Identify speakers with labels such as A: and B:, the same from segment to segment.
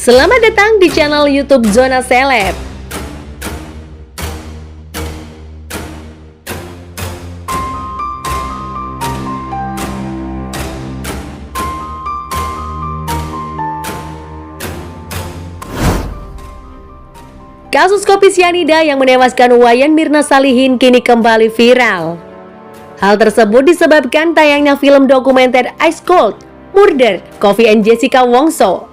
A: Selamat datang di channel YouTube Zona Seleb. Kasus kopi sianida yang menewaskan Wayan Mirna Salihin kini kembali viral. Hal tersebut disebabkan tayangnya film dokumenter Ice Cold Murder Coffee and Jessica Wongso.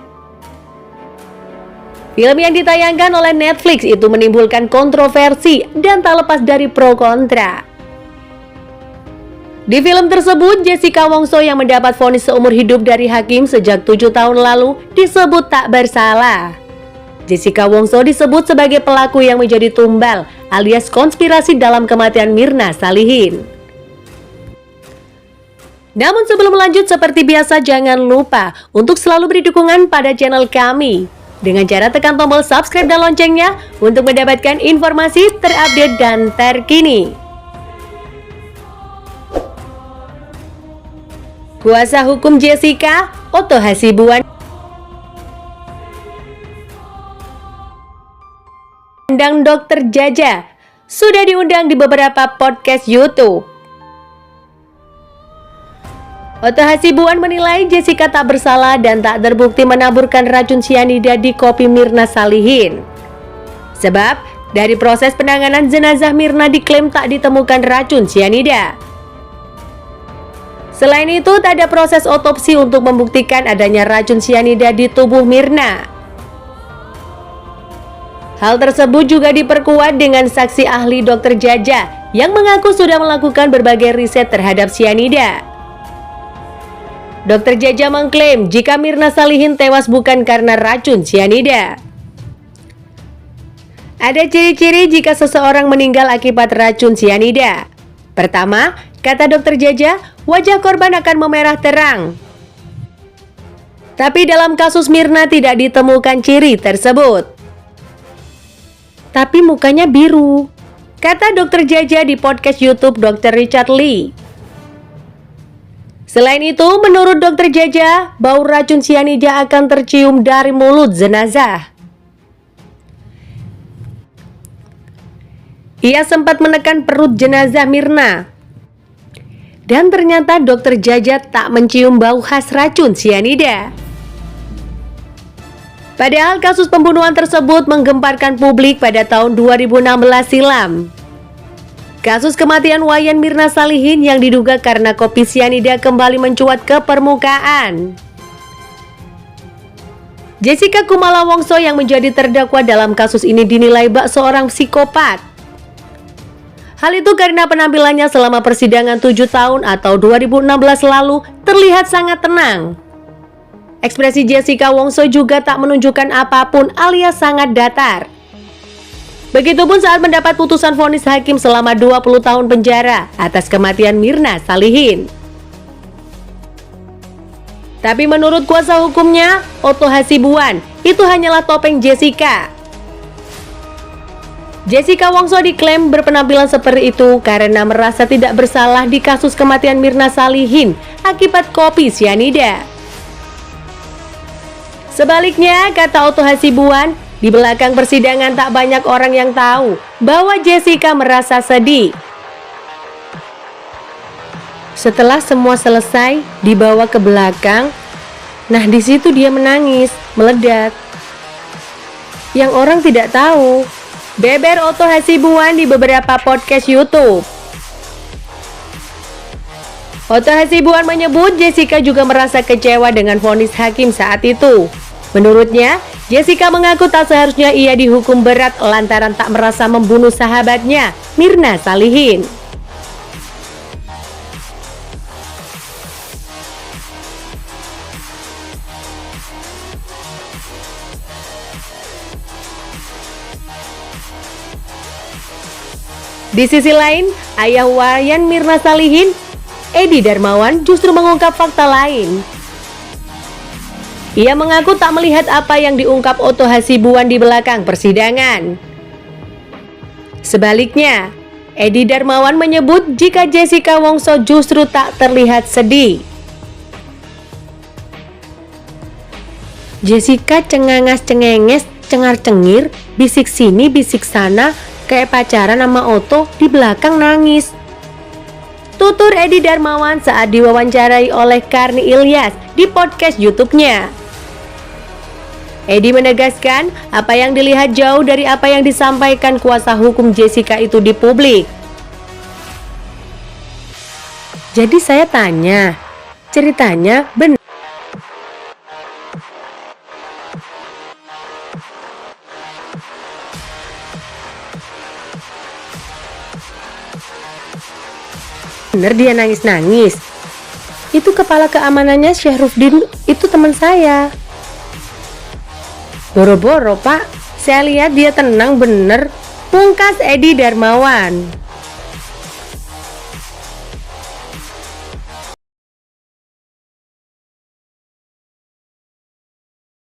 A: Film yang ditayangkan oleh Netflix itu menimbulkan kontroversi dan tak lepas dari pro kontra. Di film tersebut, Jessica Wongso yang mendapat vonis seumur hidup dari hakim sejak 7 tahun lalu disebut tak bersalah. Jessica Wongso disebut sebagai pelaku yang menjadi tumbal alias konspirasi dalam kematian Mirna Salihin. Namun sebelum lanjut, seperti biasa jangan lupa untuk selalu beri dukungan pada channel kami dengan cara tekan tombol subscribe dan loncengnya untuk mendapatkan informasi terupdate dan terkini. Kuasa hukum Jessica, Otto Hasibuan, undang Dr. Jaja, sudah diundang di beberapa podcast YouTube. Otto Hasibuan menilai Jessica tak bersalah dan tak terbukti menaburkan racun sianida di kopi Mirna Salihin. Sebab, dari proses penanganan jenazah Mirna diklaim tak ditemukan racun sianida. Selain itu, tak ada proses otopsi untuk membuktikan adanya racun sianida di tubuh Mirna. Hal tersebut juga diperkuat dengan saksi ahli Dr. Jaja yang mengaku sudah melakukan berbagai riset terhadap sianida. Dr. Jaja mengklaim jika Mirna Salihin tewas bukan karena racun sianida. Ada ciri-ciri jika seseorang meninggal akibat racun sianida. Pertama, kata Dr. Jaja, wajah korban akan memerah terang. Tapi dalam kasus Mirna tidak ditemukan ciri tersebut. Tapi mukanya biru, kata Dr. Jaja di podcast YouTube Dr. Richard Lee. Selain itu, menurut Dr. Jaja, bau racun sianida akan tercium dari mulut jenazah. Ia sempat menekan perut jenazah Mirna. Dan ternyata Dr. Jaja tak mencium bau khas racun sianida. Padahal kasus pembunuhan tersebut menggemparkan publik pada tahun 2016 silam. Kasus kematian Wayan Mirna Salihin yang diduga karena kopi sianida kembali mencuat ke permukaan. Jessica Kumala Wongso yang menjadi terdakwa dalam kasus ini dinilai bak seorang psikopat. Hal itu karena penampilannya selama persidangan 7 tahun atau 2016 lalu terlihat sangat tenang. Ekspresi Jessica Wongso juga tak menunjukkan apapun alias sangat datar. Begitupun saat mendapat putusan vonis hakim selama 20 tahun penjara atas kematian Mirna Salihin. Tapi menurut kuasa hukumnya, Otto Hasibuan, itu hanyalah topeng Jessica. Jessica Wongso diklaim berpenampilan seperti itu karena merasa tidak bersalah di kasus kematian Mirna Salihin akibat kopi sianida. Sebaliknya, kata Otto Hasibuan, di belakang persidangan tak banyak orang yang tahu bahwa Jessica merasa sedih. Setelah semua selesai, dibawa ke belakang. Nah, di situ dia menangis, meledak. Yang orang tidak tahu, beber Otto Hasibuan di beberapa podcast YouTube. Otto Hasibuan menyebut Jessica juga merasa kecewa dengan vonis hakim saat itu. Menurutnya, Jessica mengaku tak seharusnya ia dihukum berat lantaran tak merasa membunuh sahabatnya, Mirna Salihin. Di sisi lain, ayah Wayan Mirna Salihin, Edi Darmawan, justru mengungkap fakta lain. Ia mengaku tak melihat apa yang diungkap Otto Hasibuan di belakang persidangan. Sebaliknya, Edi Darmawan menyebut jika Jessica Wongso justru tak terlihat sedih. Jessica cengangas-cengenges, cengar-cengir, bisik sini bisik sana, kayak pacaran sama Otto, di belakang nangis. Tutur Edi Darmawan saat diwawancarai oleh Karni Ilyas di podcast YouTube-nya. Edi menegaskan apa yang dilihat jauh dari apa yang disampaikan kuasa hukum Jessica itu di publik. Jadi saya tanya, ceritanya benar? Bener dia nangis-nangis? Itu kepala keamanannya Syahruddin, itu teman saya. Boro-boro pak, saya lihat dia tenang bener, pungkas Edi Darmawan.